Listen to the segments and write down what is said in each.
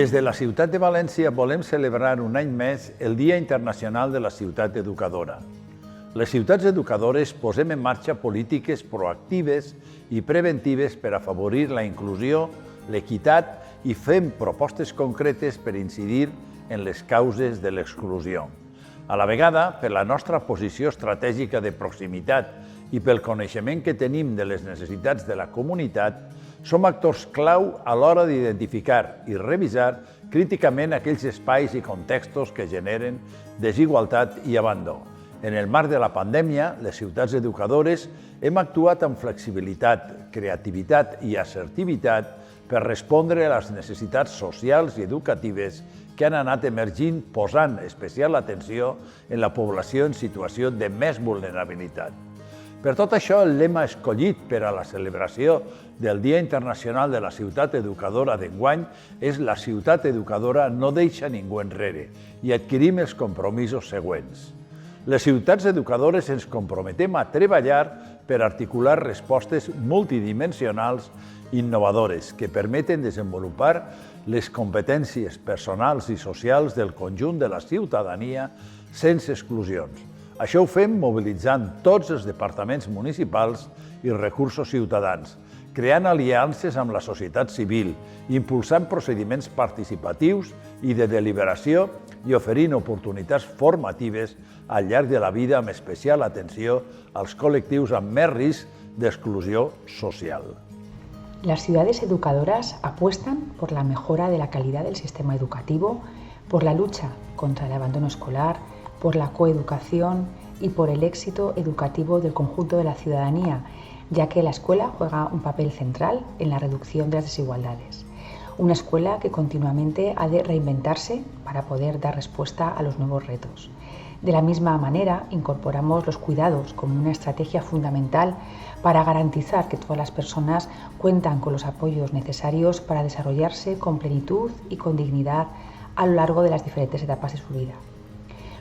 Des de la ciutat de València volem celebrar un any més el Dia Internacional de la Ciutat Educadora. Les ciutats educadores posem en marxa polítiques proactives i preventives per afavorir la inclusió, l'equitat i fem propostes concretes per incidir en les causes de l'exclusió. A la vegada, per la nostra posició estratègica de proximitat i pel coneixement que tenim de les necessitats de la comunitat, som actors clau a l'hora d'identificar i revisar críticament aquells espais i contextos que generen desigualtat i abandó. En el marc de la pandèmia, les ciutats educadores hem actuat amb flexibilitat, creativitat i assertivitat per respondre a les necessitats socials i educatives que han anat emergint posant especial atenció en la població en situació de més vulnerabilitat. Per tot això, el lema escollit per a la celebració del Dia Internacional de la Ciutat Educadora d'enguany és «La ciutat educadora no deixa ningú enrere» i adquirim els compromisos següents. Les ciutats educadores ens comprometem a treballar per articular respostes multidimensionals innovadores que permeten desenvolupar les competències personals i socials del conjunt de la ciutadania sense exclusions. Això ho fem mobilitzant tots els departaments municipals i recursos ciutadans, creant aliances amb la societat civil, impulsant procediments participatius i de deliberació i oferint oportunitats formatives al llarg de la vida amb especial atenció als col·lectius amb més risc d'exclusió social. Las ciudades educadoras apuestan por la mejora de la calidad del sistema educativo, por la lucha contra el abandono escolar, por la coeducación y por el éxito educativo del conjunto de la ciudadanía, ya que la escuela juega un papel central en la reducción de las desigualdades. Una escuela que continuamente ha de reinventarse para poder dar respuesta a los nuevos retos. De la misma manera, incorporamos los cuidados como una estrategia fundamental para garantizar que todas las personas cuentan con los apoyos necesarios para desarrollarse con plenitud y con dignidad a lo largo de las diferentes etapas de su vida.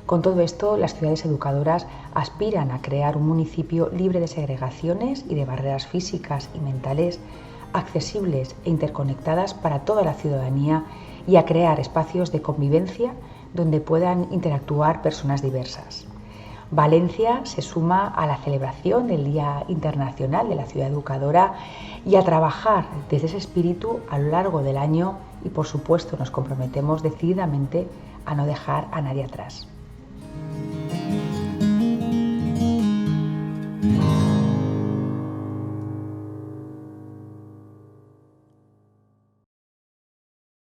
Con todo esto, las ciudades educadoras aspiran a crear un municipio libre de segregaciones y de barreras físicas y mentales, accesibles e interconectadas para toda la ciudadanía y a crear espacios de convivencia donde puedan interactuar personas diversas. Valencia se suma a la celebración del Día Internacional de la Ciudad Educadora y a trabajar desde ese espíritu a lo largo del año y, por supuesto, nos comprometemos decididamente a no dejar a nadie atrás.